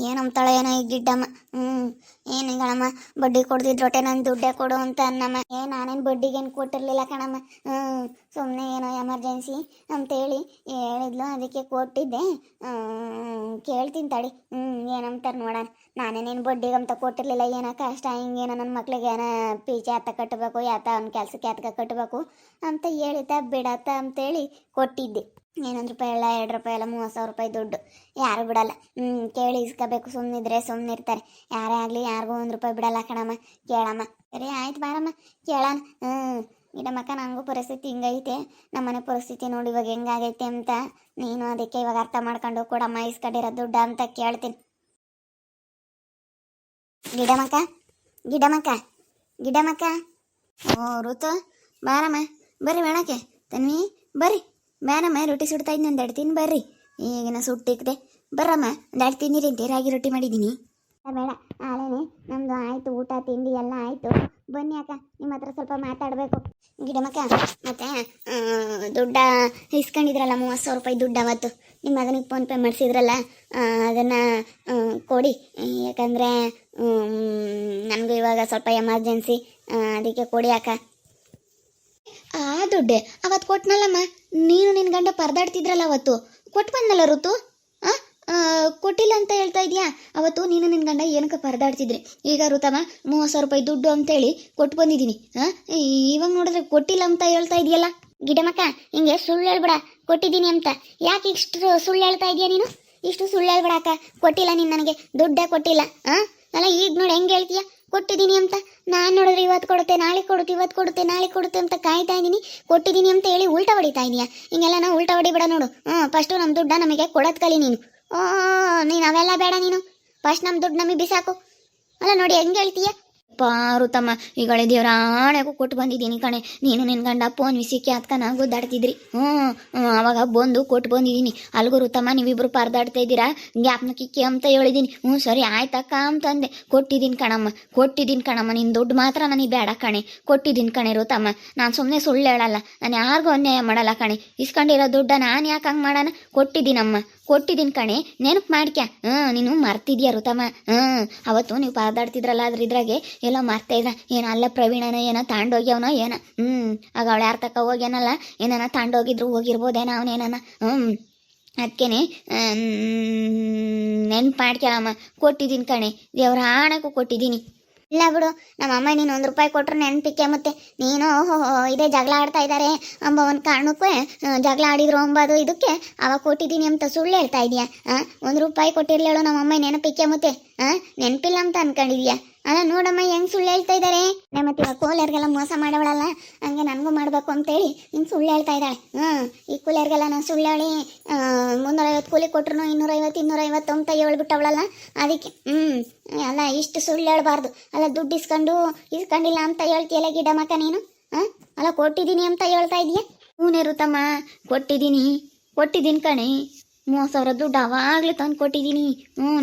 ಏನಂತಾಳೆ ಏನೋ ಈ ಗಿಡ್ಡಮ್ಮ. ಏನು ಕಣಮ್ಮ, ಬಡ್ಡಿ ಕೊಡ್ತಿದ್ರೊಟ್ಟೆ ನನ್ನ ದುಡ್ಡೇ ಕೊಡು ಅಂತ ಅನ್ನಮ್ಮ. ನಾನೇನು ಬಡ್ಡಿಗೇನು ಕೊಟ್ಟಿರ್ಲಿಲ್ಲ ಕಣಮ್ಮ. ಸುಮ್ಮನೆ ಏನೋ ಎಮರ್ಜೆನ್ಸಿ ಅಂತೇಳಿ ಹೇಳಿದ್ಲು, ಅದಕ್ಕೆ ಕೊಟ್ಟಿದ್ದೆ. ಕೇಳ್ತೀನಿ ತಡಿ. ಏನಂತಾರೆ ನೋಡೋಣ. ನಾನೇನೇನು ಬಡ್ಡಿಗಂತ ಕೊಟ್ಟಿರ್ಲಿಲ್ಲ. ಏನೋ ಕಷ್ಟ ಹಿಂಗೇನೋ ನನ್ನ ಮಕ್ಳಿಗೆ ಏನೋ ಪೀಚೆ ಆತ ಕಟ್ಟಬೇಕು, ಯಾತ ಅವ್ನ ಕೆಲ್ಸಕ್ಕೆ ಯಾತಕ ಕಟ್ಟಬೇಕು ಅಂತ ಹೇಳಿತ ಬಿಡತ್ತ ಅಂತೇಳಿ ಕೊಟ್ಟಿದ್ದೆ. 1 ರೂಪಾಯಿ ಇಲ್ಲ, 2 ರೂಪಾಯಿ ಇಲ್ಲ, 30,000 ರೂಪಾಯಿ ದುಡ್ಡು ಯಾರು ಬಿಡಲ್ಲ. ಕೇಳಿ ಇಸ್ಕೋಬೇಕು. ಸುಮ್ಮನಿದ್ರೆ ಸುಮ್ಮನಿರ್ತಾರೆ. ಯಾರೇ ಆಗಲಿ ಯಾರಿಗೂ 1 ರೂಪಾಯಿ ಬಿಡಲ್ಲ ಕಣಮ್ಮ. ಕೇಳಮ್ಮ. ಸರಿ ಆಯ್ತು ಬಾರಮ್ಮ ಕೇಳೋಣ. ಗಿಡಮಕ್ಕ, ನನಗೂ ಪರಿಸ್ಥಿತಿ ಹಿಂಗೈತೆ. ನಮ್ಮನೆ ಪರಿಸ್ಥಿತಿ ನೋಡಿ ಇವಾಗ ಹೆಂಗಾಗೈತೆ ಅಂತ. ನೀನು ಅದಕ್ಕೆ ಇವಾಗ ಅರ್ಥ ಮಾಡ್ಕೊಂಡು ಕೊಡಮ್ಮ ಇಸ್ಕೊಂಡಿರೋ ದುಡ್ಡ ಅಂತ ಕೇಳ್ತೀನಿ. ಗಿಡಮಕ್ಕ, ಗಿಡಮಕ್ಕ, ಗಿಡಮಕ್ಕ. ಋತು ಬಾರಮ್ಮ, ಬರ್ರಿ ಮೇಣಕ್ಕೆ. ತನ್ವಿ ಬರ್ರಿ, ಬೇನಮ್ಮ ರೊಟ್ಟಿ ಸುಡ್ತಾ ಇದ್ದೀನಿ, 1 ತಿನ್ ಬರ್ರಿ. ಈಗಿನ ಸುಟ್ಟಿಕ್ದೆ ಬರ್ರಮ್ಮ, 1 ತಿನ್ನಿರಿ ಅಂತ ರಾಗಿ ರೊಟ್ಟಿ ಮಾಡಿದ್ದೀನಿ. ಬೇಡ ಆಲೇನೆ, ನಮ್ಮದು ಆಯಿತು, ಊಟ ತಿಂಡಿ ಎಲ್ಲ ಆಯಿತು. ಬನ್ನಿ ಅಕ್ಕ, ನಿಮ್ಮ ಹತ್ರ ಸ್ವಲ್ಪ ಮಾತಾಡಬೇಕು. ಗಿಡಮಕ್ಕ, ಮತ್ತೆ ದುಡ್ಡ ಇಸ್ಕೊಂಡಿದ್ರಲ್ಲ 30,000 ರೂಪಾಯಿ ದುಡ್ಡು ಅವತ್ತು ನಿಮ್ಮ ಮಗನಿಗೆ ಫೋನ್ಪೇ ಮಾಡಿಸಿದ್ರಲ್ಲ, ಅದನ್ನು ಕೊಡಿ. ಯಾಕಂದರೆ ನನಗೂ ಇವಾಗ ಸ್ವಲ್ಪ ಎಮರ್ಜೆನ್ಸಿ, ಅದಕ್ಕೆ ಕೊಡಿ ಅಕ್ಕ. ಆ ದುಡ್ಡೆ ಅವತ್ತು ಕೊಟ್ನಲ್ಲಮ್ಮ. ನೀನು ನಿನ್ನ ಗಂಡ ಪರದಾಡ್ತಿದ್ರಲ್ಲ ಅವತ್ತು, ಕೊಟ್ಟು ಬಂದಲ್ಲ ಋತು. ಕೊಟ್ಟಿಲ್ಲ ಅಂತ ಹೇಳ್ತಾ ಇದೆಯಾ? ಅವತ್ತು ನೀನು ನಿನ್ನ ಗಂಡ ಏನಕ್ಕೆ ಪರದಾಡ್ತಿದ್ರಿ. ಈಗ ಋತಮ್ಮ 30,000 ರೂಪಾಯಿ ದುಡ್ಡು ಅಂತೇಳಿ ಕೊಟ್ಟು ಬಂದಿದ್ದೀನಿ. ಇವಾಗ ನೋಡಿದ್ರೆ ಕೊಟ್ಟಿಲ್ಲ ಅಂತ ಹೇಳ್ತಾ ಇದೆಯಲ್ಲ. ಗಿಡಮಕ್ಕ, ಹಿಂಗೆ ಸುಳ್ಳು ಹೇಳ್ಬೇಡ ಕೊಟ್ಟಿದ್ದೀನಿ ಅಂತ. ಯಾಕೆ ಇಷ್ಟು ಸುಳ್ಳು ಹೇಳ್ತಾ ಇದೆಯಾ ನೀನು? ಇಷ್ಟು ಸುಳ್ಳು ಹೇಳ್ಬೇಡ ಅಕ್ಕ. ಕೊಟ್ಟಿಲ್ಲ ನೀನು ನನಗೆ, ದುಡ್ಡೇ ಕೊಟ್ಟಿಲ್ಲ. ಅಲ್ಲ ಈಗ ನೋಡಿ ಹೆಂಗೆ ಹೇಳ್ತೀಯ ಕೊಟ್ಟಿದ್ದೀನಿ ಅಂತ. ನಾನು ನೋಡಿದ್ರೆ ಇವತ್ತು ಕೊಡುತ್ತೆ, ನಾಳೆ ಕೊಡುತ್ತೆ, ಇವತ್ತು ಕೊಡುತ್ತೆ, ನಾಳೆ ಕೊಡುತ್ತೆ ಅಂತ ಕಾಯ್ತಾ ಇದ್ದೀನಿ. ಕೊಟ್ಟಿದ್ದೀನಿ ಅಂತ ಹೇಳಿ ಉಲ್ಟಾ ಹೊಡಿತಾ ಇದೀಯಾ. ಹಿಂಗೆಲ್ಲ ನಾವು ಉಲ್ಟಾ ಹೊಡಿಬೇಡ ನೋಡು. ಫಸ್ಟು ನಮ್ಮ ದುಡ್ಡ ನಮಗೆ ಕೊಡೋದು ಕಲಿ ನೀನು. ನೀನು ಅವೆಲ್ಲ ಬೇಡ. ನೀನು ಫಸ್ಟ್ ನಮ್ಮ ದುಡ್ಡು ನಮಗೆ ಬಿಸಾಕು. ಅಲ್ಲ ನೋಡಿ ಹೆಂಗೆ ಹೇಳ್ತೀಯ. ಪಾರುತಮ್ಮ, ಈಗಳೆ ದೇವ್ರ ಆಣೆಗೂ ಕೊಟ್ಟು ಬಂದಿದ್ದೀನಿ ಕಣೆ. ನೀನು ನಿನ್ನ ಗಂಡ ಫೋನ್ ವಿಷಯಕ್ಕೆ ಅದಕ್ಕ ಗುದ್ದಾಡ್ತಿದ್ರಿ. ಅವಾಗ ಬಂದು ಕೊಟ್ಟು ಬಂದಿದ್ದೀನಿ. ಅಲ್ಗೂ ಋತಮ್ಮ, ನೀವಿಬ್ರು ಪರದಾಡ್ತಾ ಇದ್ದೀರಾ, ಗ್ಯಾಪ್ನ ಕಿಕ್ಕಿ ಅಂತ ಹೇಳಿದ್ದೀನಿ. ಸರಿ ಆಯ್ತಕ್ಕ ಅಂತಂದೆ. ಕೊಟ್ಟಿದ್ದೀನಿ ಕಣಮ್ಮ. ನಿನ್ನ ದುಡ್ಡು ಮಾತ್ರ ನನಗೆ ಬೇಡ ಕಣೆ. ಕೊಟ್ಟಿದ್ದೀನಿ ಕಣೆ ಋತಮ್ಮ. ನಾನು ಸುಮ್ಮನೆ ಸುಳ್ಳು ಹೇಳಲ್ಲ, ನಾನು ಯಾರಿಗೂ ಅನ್ಯಾಯ ಮಾಡಲ್ಲ ಕಣೆ. ಇಸ್ಕೊಂಡಿರೋ ದುಡ್ಡ ನಾನು ಯಾಕೆ ಹಂಗೆ ಮಾಡೋಣ? ಕೊಟ್ಟಿದ್ದೀನಿ ಕಣೆ, ನೆನಪು ಮಾಡ್ಕ್ಯಾ. ನೀನು ಮರ್ತಿದ್ಯಾ ಋತಮ್ಮ? ಅವತ್ತು ನೀವು ಪರದಾಡ್ತಿದ್ರಲ್ಲ, ಇದ್ರಾಗೆ ಎಲ್ಲ ಮರ್ತಾ ಇದ್ರ. ಏನೋ ಅಲ್ಲ ಪ್ರವೀಣನ ಏನೋ ತಾಂಡೋಗ್ಯವನೋ ಏನೋ. ಆಗ ಅವಳು ಯಾರ ತಕ್ಕ ಹೋಗ್ಯಾನಲ್ಲ, ಏನಾನ ತಾಂಡೋಗಿದ್ರು ಹೋಗಿರ್ಬೋದೇನೋ ಅವನೇನ. ಅದಕ್ಕೇನೆ ನೆನ್ಪು ಮಾಡ್ಕ್ಯಲ್ಲಮ್ಮ. ಕೊಟ್ಟಿದ್ದೀನಿ ಕಣೆ, ದೇವ್ರ ಆಣಕ್ಕೂ ಕೊಟ್ಟಿದ್ದೀನಿ. ಇಲ್ಲ ಬಿಡು, ನಮ್ಮಮ್ಮ ನೀನು 1 ರೂಪಾಯಿ ಕೊಟ್ಟರು ನೆನಪಿಕ್ಕೆ. ಮತ್ತೆ ನೀನು ಇದೇ ಜಗಳ ಆಡ್ತಾ ಇದ್ದಾರೆ ಅಂಬ ಒಂದು ಕಾರಣಕ್ಕೂ ಜಗಳ ಆಡಿದ್ರು ಅಂಬದು ಇದಕ್ಕೆ ಅವಾಗ ಕೊಟ್ಟಿದ್ದೀನಿ ಅಂತ ಸುಳ್ಳು ಹೇಳ್ತಾ ಇದೀಯಾ. 1 ರೂಪಾಯಿ ಕೊಟ್ಟಿರ್ಲೇಳು ನಮ್ಮಮ್ಮ ನೆನಪಿಕ್ಕೆ. ಮತ್ತೆ ನೆನಪಿಲ್ಲ ಅಂತ ಅನ್ಕೊಂಡಿದ್ಯಾ? ಅಲ್ಲ ನೋಡಮ್ಮ ಹೆಂಗೆ ಸುಳ್ಳು ಹೇಳ್ತಾ ಇದ್ದಾರೆ. ಮತ್ತೆ ಇವಾಗ ಕೂಲಿಯರ್ಗೆಲ್ಲ ಮೋಸ ಮಾಡವಳಲ್ಲ, ಹಂಗೆ ನನಗೂ ಮಾಡಬೇಕು ಅಂತೇಳಿ ಹಿಂಗೆ ಸುಳ್ಳು ಹೇಳ್ತಾ ಇದ್ದಾಳೆ. ಈ ಕೂಲಿಯರ್ಗೆಲ್ಲ ನಾನು ಸುಳ್ಳು ಹೇಳಿ 350 ಕೂಲಿ ಕೊಟ್ರು 250 ಅಂತ ಹೇಳ್ಬಿಟ್ಟವಳಲ್ಲ, ಅದಕ್ಕೆ ಅಲ್ಲ ಇಷ್ಟು ಸುಳ್ಳು ಹೇಳ್ಬಾರ್ದು. ಅಲ್ಲ ದುಡ್ಡು ಇಸ್ಕೊಂಡಿಲ್ಲ ಅಂತ ಹೇಳ್ತೀಯಲ್ಲ ಗಿಡಮಕ್ಕ ನೀನು. ಅಲ್ಲ ಕೊಟ್ಟಿದ್ದೀನಿ ಅಂತ ಹೇಳ್ತಾ ಇದೀಯ. ಹೂನೇ ಋತಮ್ಮ, ಕೊಟ್ಟಿದ್ದೀನಿ ಕಣೆ. 30,000 ದುಡ್ಡು ಅವಾಗಲೇ ತಂದು ಕೊಟ್ಟಿದ್ದೀನಿ.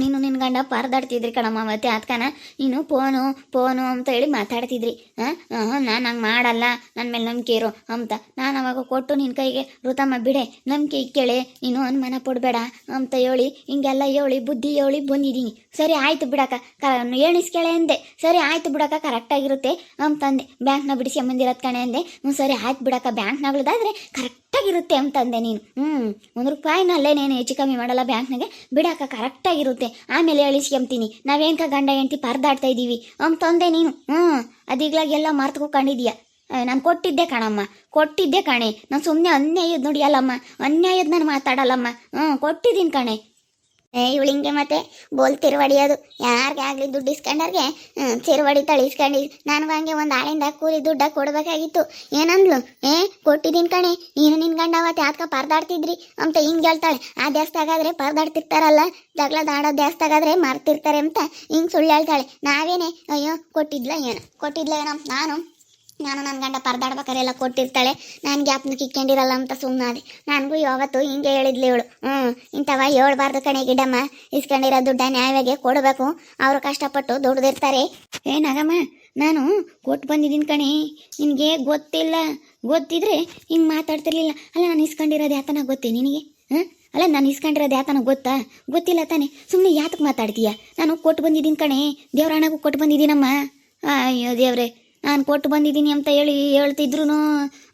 ನೀನು ನಿನ್ನ ಗಂಡ ಪರದಾಡ್ತಿದ್ರಿ ಕಣಮ್ಮ. ಮತ್ತೆ ಅದಕ್ಕನ ನೀನು ಫೋನು ಅಂತ ಹೇಳಿ ಮಾತಾಡ್ತಿದ್ರಿ. ನಾನು ಹಂಗೆ ಮಾಡಲ್ಲ, ನನ್ನ ಮೇಲೆ ನಂಬಿಕೆ ಇರೋ ಅಂತ ನಾನು ಅವಾಗ ಕೊಟ್ಟು ನಿನ್ನ ಕೈಗೆ ಋತಮ್ಮ ಬಿಡೆ, ನಂಬಿಕೆ ಇಕ್ಕೇಳೆ, ನೀನು ಅನುಮಾನ ಪಡಬೇಡ ಅಂತ ಹೇಳಿ ಹಿಂಗೆಲ್ಲ ಬುದ್ಧಿ ಹೇಳಿ ಬಂದಿದ್ದೀನಿ. ಸರಿ ಆಯಿತು ಬಿಡಕ್ಕ, ಎಣಿಸ್ಕೇಳೆ ಅಂದೆ. ಸರಿ ಆಯಿತು ಬಿಡಕ್ಕ, ಕರೆಕ್ಟಾಗಿರುತ್ತೆ ಅಂತಂದೆ. ಬ್ಯಾಂಕ್ನ ಬಿಡಿಸ್ಕೊಂಬಂದಿರೋದು ಕಣೆ ಅಂದೆ. ಸರಿ ಆಯ್ತು ಬಿಡಕ್ಕ, ಬ್ಯಾಂಕ್ನಾಗ್ಲದಾದ್ರೆ ಕರೆಕ್ಟಾಗಿರುತ್ತೆ ಅಂತಂದೆ ನೀನು. 1 ರೂಪಾಯಿನಲ್ಲೇ ನೀನು ಹೆಚ್ಚು ಕಮ್ಮಿ ಮಾಡಲ್ಲ ಬ್ಯಾಂಕ್ನಾಗೆ, ಬಿಡಕ್ಕ ಕರೆಕ್ಟಾಗಿರುತ್ತೆ. ಆಮೇಲೆ ಎಳಿಸ್ಕೊಂತೀನಿ, ನಾವೇನ್ಕ ಗಂಡ ಹೆಂಡ್ತಿ ಪರದಾಡ್ತಾ ಇದ್ದೀವಿ ಅಂತಂದೆ ನೀನು. ಅದೀಗ್ಲಾಗೆಲ್ಲ ಮರ್ತ್ಕೊಂಡಿದ್ಯಾ. ನಾನು ಕೊಟ್ಟಿದ್ದೆ ಕಣೆ. ನಾನು ಸುಮ್ಮನೆ ಅನ್ಯಾಯದ ನೋಡಿಯಲ್ಲಮ್ಮ, ಅನ್ಯಾಯದ ನಾನು ಮಾತಾಡಲ್ಲಮ್ಮ. ಕೊಟ್ಟಿದ್ದೀನಿ ಕಣೆ. ಇವಳಿಂಗೆ ಮತ್ತೆ ಬೋಲ್ ತಿರುವಡಿಯೋದು. ಯಾರಿಗೆ ಆಗಲಿ ದುಡ್ಡು ಇಸ್ಕೊಂಡವ್ರಿಗೆ ತಿರುವಡಿತಾಳೆ. ಇಸ್ಕೊಂಡು ನಾನು ಹಂಗೆ ಒಂದು ಆಳಿಂದ ಕೂಲಿ ದುಡ್ಡ ಕೊಡಬೇಕಾಗಿತ್ತು. ಏನಂದ್ಲು? ಕೊಟ್ಟಿದ್ದೀನಿ ಕಣೆ, ನೀನು ನಿನ್ನ ಗಂಡ ಅವತ್ತು ಯಾಕೆ ಪರದಾಡ್ತಿದ್ರಿ ಅಂತ ಹಿಂಗೆ ಹೇಳ್ತಾಳೆ. ಆ ದೇವಸ್ಥಾಗಾದ್ರೆ ಪರದಾಡ್ತಿರ್ತಾರಲ್ಲ, ಜಗಳದಾಡೋ ದೇವಸ್ಥಾಗಾದ್ರೆ ಮರ್ತಿರ್ತಾರೆ ಅಂತ ಹಿಂಗೆ ಸುಳ್ಳು ಹೇಳ್ತಾಳೆ. ನಾವೇನೆ ಅಯ್ಯೋ ಕೊಟ್ಟಿದ್ಲ ಏನೋ ನಾನು ನನ್ನ ಗಂಡ ಪರದಾಡ್ಬೇಕಾರೆ ಎಲ್ಲ ಕೊಟ್ಟಿರ್ತಾಳೆ, ನಾನು ಗ್ಯಾಪ್ನ ಕಿಕ್ಕೊಂಡಿರಲ್ಲ ಅಂತ ಸುಮ್ಮನಾದೆ. ನನಗೂ ಯಾವತ್ತು ಹಿಂಗೆ ಹೇಳಿದ್ಲಿ ಇವಳು. ಇಂಥವ ಹೇಳ್ಬಾರ್ದು ಕಣೆ ಗಿಡಮ್ಮ. ಇಸ್ಕೊಂಡಿರೋ ದುಡ್ಡ ನ್ಯಾಯವಾಗಿ ಕೊಡಬೇಕು, ಅವರು ಕಷ್ಟಪಟ್ಟು ದುಡ್ದಿರ್ತಾರೆ. ನಾಗಮ್ಮ, ನಾನು ಕೊಟ್ಟು ಬಂದಿದ್ದೀನಿ ಕಣೆ, ನಿನಗೆ ಗೊತ್ತಿಲ್ಲ. ಗೊತ್ತಿದ್ರೆ ಹಿಂಗೆ ಮಾತಾಡ್ತಿರ್ಲಿಲ್ಲ. ಅಲ್ಲ ನಾನು ಇಸ್ಕೊಂಡಿರೋದು ಯಾತನ ಗೊತ್ತೇ ನಿನಗೆ? ಅಲ್ಲ ನಾನು ಇಸ್ಕೊಂಡಿರೋದು ಯಾತನ ಗೊತ್ತಾ? ಗೊತ್ತಿಲ್ಲ ತಾನೆ, ಸುಮ್ಮನೆ ಯಾತಕ್ಕೆ ಮಾತಾಡ್ತೀಯ? ನಾನು ಕೊಟ್ಟು ಬಂದಿದ್ದೀನಿ ಕಣೆ, ದೇವ್ರ ಹಣಗೂ ಕೊಟ್ಟು ಬಂದಿದ್ದೀನಮ್ಮ. ಅಯ್ಯೋ ದೇವ್ರೆ, ನಾನು ಕೊಟ್ಟು ಬಂದಿದ್ದೀನಿ ಅಂತ ಹೇಳ್ತಿದ್ರು.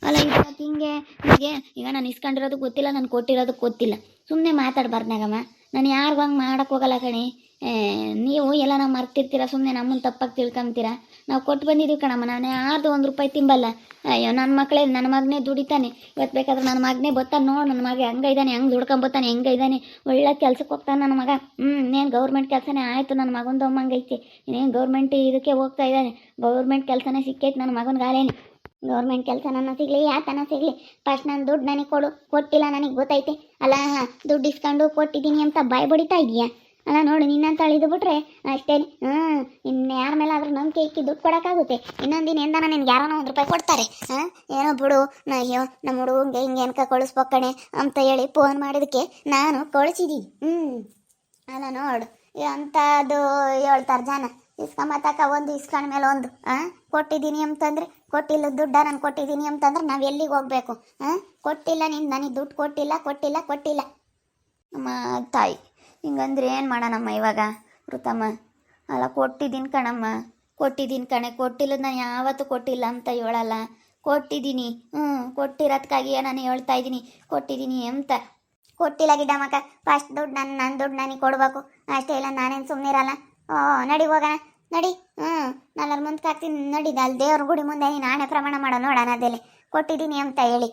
ಅಲ್ಲ ಇದು ಹಿಂಗೆ ಹೀಗೆ. ಈಗ ನಾನು ಇಸ್ಕೊಂಡಿರೋದು ಗೊತ್ತಿಲ್ಲ, ನಾನು ಕೊಟ್ಟಿರೋದು ಗೊತ್ತಿಲ್ಲ. ಸುಮ್ಮನೆ ಮಾತಾಡ್ಬಾರ್ದಾಗಮ್ಮ. ನಾನು ಯಾರಿಗೂ ಹಂಗೆ ಮಾಡೋಕ್ಕೆ ಹೋಗಲ್ಲ ಕಣೆ. ನೀವು ಎಲ್ಲ ನಾವು ಮರ್ತಿರ್ತೀರ, ಸುಮ್ಮನೆ ನಮ್ಮನ್ನು ತಪ್ಪಾಗಿ ತಿಳ್ಕೊಂತೀರ. ನಾವು ಕೊಟ್ಟು ಬಂದಿದ್ದೀವಿ ಕಣಮ್ಮ, ನಾನು ಯಾರ್ದು 1 ರೂಪಾಯಿ ತಿಂಬಲ್ಲ. ಅಯ್ಯೋ ನನ್ನ ಮಕ್ಕಳೇ, ನನ್ನ ಮಗನೇ ದುಡಿತಾನೆ. ಇವತ್ತು ಬೇಕಾದ್ರೆ ನನ್ನ ಮಗನೇ ಬತ್ತಾನೆ ನೋಡು, ನನ್ನ ಮಗ ಹೆಂಗೆ ಇದ್ದಾನೆ, ಹೆಂಗೆ ದುಡ್ಕೊಂಬತ್ತಾನೆ, ಹೆಂಗೆ ಇದ್ದಾನೆ, ಒಳ್ಳೆ ಕೆಲ್ಸಕ್ಕೆ ಹೋಗ್ತಾನೆ ನನ್ನ ಮಗ. ಇನ್ನೇನು ಗೌರ್ಮೆಂಟ್ ಕೆಲಸನೇ ಆಯಿತು ನನ್ನ ಮಗಂದು ಅಮ್ಮಂಗೈತೆ. ಇನ್ನೇನು ಗೌರ್ಮೆಂಟ್ ಇದಕ್ಕೆ ಹೋಗ್ತಾ ಇದ್ದಾನೆ, ಗೌರ್ಮೆಂಟ್ ಕೆಲಸನೇ ಸಿಕ್ಕೈತೆ ನನ್ನ ಮಗನಿಗಾಲೇನೆ. ಗೌರ್ಮೆಂಟ್ ಕೆಲಸ ನನ್ನ ಸಿಗಲಿ, ಯಾತನ ಸಿಗಲಿ, ಫಸ್ಟ್ ನನ್ನ ದುಡ್ಡು ನನಗೆ ಕೊಟ್ಟಿಲ್ಲ, ನನಗೆ ಗೊತ್ತೈತೆ. ಅಲ್ಲ ದುಡ್ಡು ಇಸ್ಕೊಂಡು ಕೊಟ್ಟಿದ್ದೀನಿ ಅಂತ ಬಾಯ್ ಬಡಿತಾ ಇದೀಯಾ? ಅಲ್ಲ ನೋಡು, ನಿನ್ನಂತ ಅಳಿದು ಬಿಟ್ರೆ ಅಷ್ಟೇ. ಇನ್ನು ಯಾರ ಮೇಲೆ ಆದ್ರೂ ನಂಬಿಕೆ ಇಕ್ಕಿ ದುಡ್ಡು ಕೊಡೋಕ್ಕಾಗುತ್ತೆ? ಇನ್ನೊಂದಿನ ಎಂದಾನ ನಿನ್ಗೆ ಯಾರೋ 1 ರೂಪಾಯಿ ಕೊಡ್ತಾರೆ? ಏನೋ ಬಿಡು, ಅಯ್ಯೋ ನಮ್ಮ ಹುಡುಗಂಗೆ ಹಿಂಗೆ ಅನ್ಕ ಕಳಿಸ್ಬೇಕಣೆ ಅಂತ ಹೇಳಿ ಫೋನ್ ಮಾಡಿದಕ್ಕೆ ನಾನು ಕಳಿಸಿದ್ದೀನಿ. ಅಲ್ಲ ನೋಡು, ಅಂಥದ್ದು ಹೇಳ್ತಾರೆ ಜನ, ಇಸ್ಕೊಂಬತ್ತಕ್ಕ ಒಂದು ಇಸ್ಕೊಂಡ ಮೇಲೆ ಒಂದು. ಕೊಟ್ಟಿದ್ದೀನಿ ಅಂತಂದರೆ ಕೊಟ್ಟಿಲ್ಲ, ದುಡ್ಡ ನಾನು ಕೊಟ್ಟಿದ್ದೀನಿ ಅಂತಂದ್ರೆ ನಾವು ಎಲ್ಲಿಗೆ ಹೋಗ್ಬೇಕು? ಕೊಟ್ಟಿಲ್ಲ, ನೀನು ನನಗೆ ದುಡ್ಡು ಕೊಟ್ಟಿಲ್ಲ ಅಮ್ಮ ತಾಯಿ. ಹಿಂಗಂದ್ರೆ ಏನು ಮಾಡೋಣಮ್ಮ ಇವಾಗ ಋತಮ್ಮ? ಅಲ್ಲ ಕೊಟ್ಟಿದ್ದೀನಿ ಕಣಮ್ಮ, ಕೊಟ್ಟಿದ್ದೀನಿ ಕಣೆ, ಕೊಟ್ಟಿಲ್ಲದ ನಾನು ಯಾವತ್ತೂ ಕೊಟ್ಟಿಲ್ಲ ಅಂತ ಹೇಳಲ್ಲ. ಕೊಟ್ಟಿದ್ದೀನಿ, ಕೊಟ್ಟಿರೋದಕ್ಕಾಗಿಯೇ ನಾನು ಹೇಳ್ತಾ ಇದ್ದೀನಿ ಕೊಟ್ಟಿದ್ದೀನಿ ಅಂತ. ಕೊಟ್ಟಿಲ್ಲ ಗಿಡಮ್ಮಕ್ಕ, ಫಸ್ಟ್ ದುಡ್ಡು ನನ್ನ ದುಡ್ಡು ನನಗೆ ಕೊಡಬೇಕು ಅಷ್ಟೇ. ಇಲ್ಲ ನಾನೇನು ಸುಮ್ಮನಿರಲ್ಲ. ನಡಿ ಹೋಗೋಣ, ನಡಿ. ನಾನು ಮುಂದೆ ಹಾಕ್ತೀನಿ ನಡಿ. ಅಲ್ಲಿ ದೇವ್ರ ಗುಡಿ ಮುಂದೆ ನೀನು ಆಣೆ ಪ್ರಮಾಣ ಮಾಡೋ ನೋಡೋಣ ಅದೇಲೆ ಕೊಟ್ಟಿದ್ದೀನಿ ಅಂತ ಹೇಳಿ.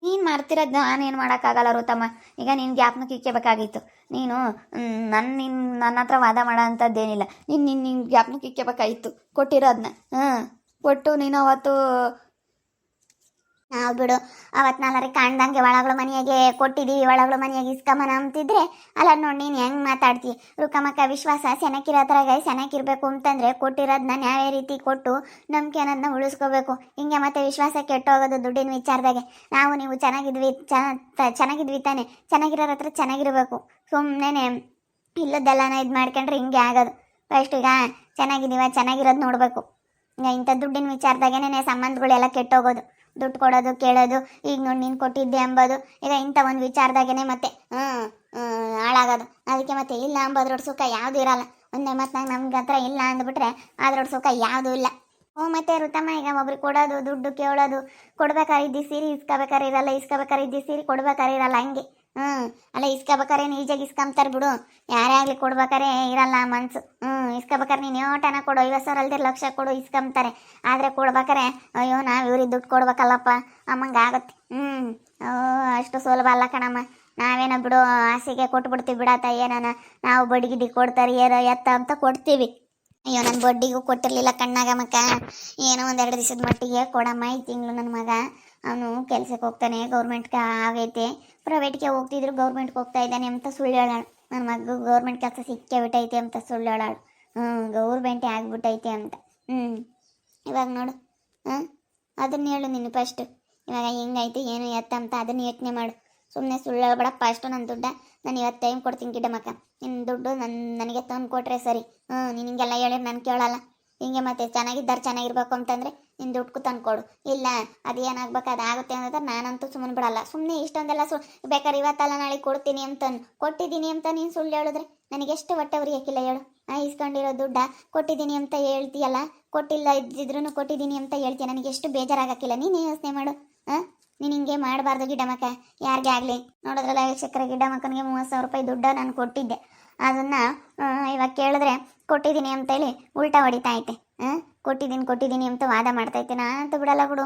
ನೀನು ಮಾಡ್ತಿರೋದು ನಾನೇನು ಮಾಡೋಕ್ಕಾಗಲ್ಲ ಋತಮ್ಮ. ಈಗ ನೀನು ಜ್ಞಾಪನಕ್ಕೆ ಇಕ್ಕಬೇಕಾಗಿತ್ತು. ನೀನು ನನ್ನ ಹತ್ರ ವಾದ ಮಾಡೋ ಅಂಥದ್ದೇನಿಲ್ಲ. ನೀನು ಜ್ಞಾಪನಕ್ಕೆ ಇಕ್ಕಬೇಕಾಗಿತ್ತು ಕೊಟ್ಟಿರೋದನ್ನ. ಕೊಟ್ಟು ನೀನು ಅವತ್ತು ನಾವು ಬಿಡು, ಅವತ್ತು ನಾಲ್ವರಿಗೆ ಕಾಣ್ದಂಗೆ ಒಳಗಳು ಮನೆಯಾಗೆ ಕೊಟ್ಟಿದ್ದೀವಿ, ಒಳಗಳು ಮನೆಯಾಗೆ ಇಸ್ಕೊಂಬನ ಅಂತಿದ್ರೆ ಅಲ್ಲ ನೋಡಿ ನೀನು ಹೆಂಗೆ ಮಾತಾಡ್ತೀವಿ. ರುಕ್ಕಮಕ್ಕ ವಿಶ್ವಾಸ ಸೆನಕಿರೋದ್ರಾಗ ಸೆನಕಿರಬೇಕು ಅಂತಂದರೆ ಕೊಟ್ಟಿರೋದನ್ನ ಯಾವ ರೀತಿ ಕೊಟ್ಟು ನಂಬಿಕೆ ಅನ್ನೋದನ್ನ ಉಳಿಸ್ಕೋಬೇಕು. ಹಿಂಗೆ ಮತ್ತೆ ವಿಶ್ವಾಸ ಕೆಟ್ಟೋಗೋದು ದುಡ್ಡಿನ ವಿಚಾರದಾಗೆ. ನಾವು ನೀವು ಚೆನ್ನಾಗಿದ್ವಿ ತಾನೆ, ಚೆನ್ನಾಗಿರೋರ ಹತ್ರ ಚೆನ್ನಾಗಿರಬೇಕು. ಸುಮ್ಮನೆ ಇಲ್ಲದೆಲ್ಲನ ಇದು ಮಾಡ್ಕೊಂಡ್ರೆ ಹಿಂಗೆ ಆಗೋದು. ಫಸ್ಟ್ ಈಗ ಚೆನ್ನಾಗಿರೋದು ನೋಡಬೇಕು. ಈಗ ಇಂಥ ದುಡ್ಡಿನ ವಿಚಾರದಾಗೇನೆ ಸಂಬಂಧಗಳೆಲ್ಲ ಕೆಟ್ಟೋಗೋದು, ದುಡ್ಡು ಕೊಡೋದು ಕೇಳೋದು. ಈಗ ನೋಡಿ ನೀನು ಕೊಟ್ಟಿದ್ದೆ ಅಂಬೋದು ಈಗ ಇಂಥ ಒಂದು ವಿಚಾರದಾಗೇನೆ ಮತ್ತೆ ಹಾಳಾಗೋದು. ಅದಕ್ಕೆ ಮತ್ತೆ ಇಲ್ಲ ಅಂಬೋದ್ರೊಡ್ ಸುಖ ಯಾವುದೂ ಇರಲ್ಲ. ಒಂದೇ ಮಾತ್ನಾಗ ನಮ್ಗೆ ಹತ್ರ ಇಲ್ಲ ಅಂದ್ಬಿಟ್ರೆ ಅದ್ರೊಡ್ ಸುಖ ಯಾವುದೂ ಇಲ್ಲ. ಮತ್ತೆ ಋತಮ್ಮ, ಈಗ ಒಬ್ರಿಗೆ ಕೊಡೋದು, ದುಡ್ಡು ಕೇಳೋದು, ಕೊಡ್ಬೇಕಾದ್ರೆ ಇದ್ದಿ ಸೀರೆ ಇಸ್ಕೋಬೇಕಾರೆ ಇರಲ್ಲ, ಇಸ್ಕೋಬೇಕಾರೆ ಇದ್ದಿ ಸೀರೆ ಕೊಡ್ಬೇಕಾರೆ ಇರಲ್ಲ. ಹಂಗೆ ಅಲ್ಲ ಇಸ್ಕೋಬೇಕಾರೆ ಈಜಾಗಿ ಇಸ್ಕೊಂತಾರೆ ಬಿಡು. ಯಾರೇ ಆಗಲಿ ಕೊಡ್ಬೇಕಾರೆ ಇರಲ್ಲ ಮನ್ಸು. ಇಸ್ಕೋಬೇಕಾರೆ ನೀನು ಯೋಟನ ಕೊಡು, 50,000 ಅಲ್ದಿರ ಲಕ್ಷ ಕೊಡು, ಇಸ್ಕೊಂತಾರೆ. ಆದರೆ ಕೊಡ್ಬೇಕಾರೆ ಅಯ್ಯೋ ನಾವು ಇವ್ರಿಗೆ ದುಡ್ಡು ಕೊಡ್ಬೇಕಲ್ಲಪ್ಪ ಅಮ್ಮಂಗೆ ಆಗುತ್ತೆ. ಅಷ್ಟು ಸುಲಭ ಅಲ್ಲ ಕಣಮ್ಮ. ನಾವೇನೋ ಬಿಡು ಆಸೆಗೆ ಕೊಟ್ಬಿಡ್ತೀವಿ ಬಿಡತ್ತ. ಏನಾನ ನಾವು ಬಡ್ಗಿಡಿ ಕೊಡ್ತಾರೆ ಏನೋ ಎತ್ತ ಅಂತ ಕೊಡ್ತೀವಿ. ಅಯ್ಯೋ ನನ್ನ ಬಡ್ಡಿಗೂ ಕೊಟ್ಟಿರಲಿಲ್ಲ ಕಣ್ಣಾಗ ಮಕ್ಕ. ಏನೋ 1-2 ದಿವಸದ ಮಟ್ಟಿಗೆ ಕೊಡಮ್ಮ. ಈ ತಿಂಗಳು ನನ್ನ ಮಗ ಅವನು ಕೆಲ್ಸಕ್ಕೆ ಹೋಗ್ತಾನೆ, ಗೌರ್ಮೆಂಟ್ಗೆ ಆಗೈತೆ. ಪ್ರೈವೇಟ್ಗೆ ಹೋಗ್ತಿದ್ರು ಗೌರ್ಮೆಂಟ್ಗೆ ಹೋಗ್ತಾ ಇದ್ದಾನೆ ಅಂತ ಸುಳ್ಳು ಹೇಳಾಳು. ನನ್ನ ಮಗ ಗೌರ್ಮೆಂಟ್ ಕೆಲಸ ಸಿಕ್ಕೇ ಬಿಟ್ಟೈತೆ ಅಂತ ಸುಳ್ಳು ಹೇಳಾಳು. ಗೌರ್ಮೆಂಟೇ ಆಗ್ಬಿಟ್ಟೈತೆ ಅಂತ. ಇವಾಗ ನೋಡು, ಅದನ್ನ ಹೇಳು ನೀನು ಫಸ್ಟ್. ಇವಾಗ ಹೆಂಗೈತೆ ಏನು ಎತ್ತ ಅಂತ ಅದನ್ನು ಯೋಚನೆ ಮಾಡು. ಸುಮ್ಮನೆ ಸುಳ್ಳು ಹೇಳ್ಬೇಡ. ಫಸ್ಟು ನನ್ನ ದುಡ್ಡ ನಾನು ಇವತ್ತು ಟೈಮ್ ಕೊಡ್ತೀನಿ ಗಿಡಮಕ್ಕ. ನಿನ್ನ ದುಡ್ಡು ನನಗೆ ತಂದು ಕೊಟ್ಟರೆ ಸರಿ. ನೀನು ಹಿಂಗೆಲ್ಲ ಹೇಳಿ ನಾನು ಕೇಳಲ್ಲ. ಹಿಂಗೆ ಮತ್ತೆ ಚೆನ್ನಾಗಿರ್ಬೇಕು ಅಂತಂದರೆ ನಿನ್ನ ದುಡ್ಡು ತಂದು ಕೊಡು. ಇಲ್ಲ ಅದು ಏನಾಗ್ಬೇಕು ಅದಾಗುತ್ತೆ ಅನ್ನೋದ್ರೆ ನಾನಂತೂ ಸುಮ್ಮನೆ ಬಿಡಲ್ಲ. ಸುಮ್ಮನೆ ಇಷ್ಟೊಂದೆಲ್ಲ ಬೇಕಾದ್ರೆ ಇವತ್ತಲ್ಲ ನಾಳೆ ಕೊಡ್ತೀನಿ ಕೊಟ್ಟಿದ್ದೀನಿ ಅಂತ ನೀನು ಸುಳ್ಳು ಹೇಳಿದ್ರೆ ನನಗೆಷ್ಟು ಹೊಟ್ಟೆ ಉರಿಯೋಕ್ಕಿಲ್ಲ ಹೇಳು. ಇಸ್ಕೊಂಡಿರೋ ದುಡ್ಡ ಕೊಟ್ಟಿದ್ದೀನಿ ಅಂತ ಹೇಳ್ತೀಯಲ್ಲ, ಕೊಟ್ಟಿಲ್ಲ ಇದ್ದಿದ್ರು ಕೊಟ್ಟಿದ್ದೀನಿ ಅಂತ ಹೇಳ್ತೀಯ, ನನಗೆ ಎಷ್ಟು ಬೇಜಾರಾಗಕ್ಕಿಲ್ಲ. ನೀನು ಯೋಚನೆ ಮಾಡು. ನೀನು ಹಿಂಗೆ ಮಾಡಬಾರ್ದು ಗಿಡಮಕ್ಕ, ಯಾರಿಗೇ ಆಗಲಿ. ನೋಡಿದ್ರಲ್ಲ ವೀಕ್ಷಕರ, ಗಿಡಮಕ್ಕನಿಗೆ 30,000 ರೂಪಾಯಿ ದುಡ್ಡು ನಾನು ಕೊಟ್ಟಿದ್ದೆ. ಅದನ್ನು ಇವಾಗ ಕೇಳಿದ್ರೆ ಕೊಟ್ಟಿದ್ದೀನಿ ಅಂತೇಳಿ ಉಲ್ಟಾ ಹೊಡಿತಾ ಐತೆ. ಕೊಟ್ಟಿದ್ದೀನಿ ಅಂತ ವಾದ ಮಾಡ್ತೈತೆ. ನಾನಂತೂ ಬಿಡಲ್ಲ ಬಿಡು.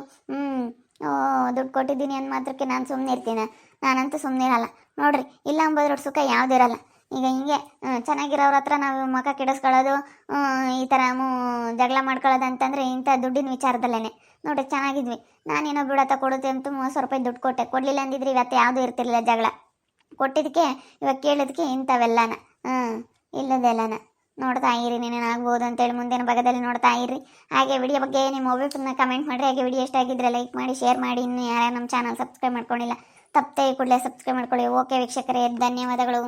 ದುಡ್ಡು ಕೊಟ್ಟಿದ್ದೀನಿ ಅಂದ ಮಾತ್ರಕ್ಕೆ ನಾನು ಸುಮ್ಮನೆ ಇರ್ತೀನಿ? ನಾನಂತೂ ಸುಮ್ಮನೆ ಇರಲ್ಲ ನೋಡ್ರಿ. ಇಲ್ಲ ಅಂಬೋದ್ರ ಸುಖ ಯಾವುದಿರಲ್ಲ. ಈಗ ಹಿಂಗೆ ಚೆನ್ನಾಗಿರೋರ ಹತ್ರ ನಾವು ಮುಖ ಕೆಡಿಸ್ಕೊಳ್ಳೋದು, ಈ ಥರ ಜಗಳ ಮಾಡ್ಕೊಳ್ಳೋದು ಅಂತಂದರೆ ಇಂಥ ದುಡ್ಡಿನ ವಿಚಾರದಲ್ಲೇ ನೋಡ್ರಿ. ಚೆನ್ನಾಗಿದ್ವಿ, ನಾನೇನೋ ಬಿಡತ್ತ ಕೊಡುತ್ತೆ ಅಂತ 30,000 ರೂಪಾಯಿ ದುಡ್ಡು ಕೊಟ್ಟೆ. ಕೊಡಲಿಲ್ಲ ಅಂದಿದ್ರೆ ಇವತ್ತು ಯಾವುದೂ ಇರ್ತಿರ್ಲಿಲ್ಲ ಜಗಳ. ಕೊಟ್ಟಿದ್ದಕ್ಕೆ ಇವಾಗ ಕೇಳಿದಕ್ಕೆ ಇಂಥವೆಲ್ಲನ ಇಲ್ಲದೆಲ್ಲನ ನೋಡ್ತಾ ಇರಿ. ನೀನೇನಾಗ್ಬೋದು ಅಂತೇಳಿ ಮುಂದಿನ ಭಾಗದಲ್ಲಿ ನೋಡ್ತಾ ಇರಿ. ಹಾಗೆ ವಿಡಿಯೋ ಬಗ್ಗೆ ನಿಮ್ಮ ಅಭಿಪ್ರಾಯನ ಕಮೆಂಟ್ ಮಾಡಿರಿ. ಹಾಗೆ ವಿಡಿಯೋ ಇಷ್ಟ ಆಗಿದ್ದರೆ ಲೈಕ್ ಮಾಡಿ, ಶೇರ್ ಮಾಡಿ. ಇನ್ನು ಯಾರು ನಮ್ಮ ಚಾನಲ್ ಸಬ್ಸ್ಕ್ರೈಬ್ ಮಾಡ್ಕೊಂಡಿಲ್ಲ ತಪ್ಪದೆ ಕೂಡಲೇ ಸಬ್ಸ್ಕ್ರೈಬ್ ಮಾಡ್ಕೊಳ್ಳಿ. ಓಕೆ ವೀಕ್ಷಕರೇ, ಧನ್ಯವಾದಗಳು.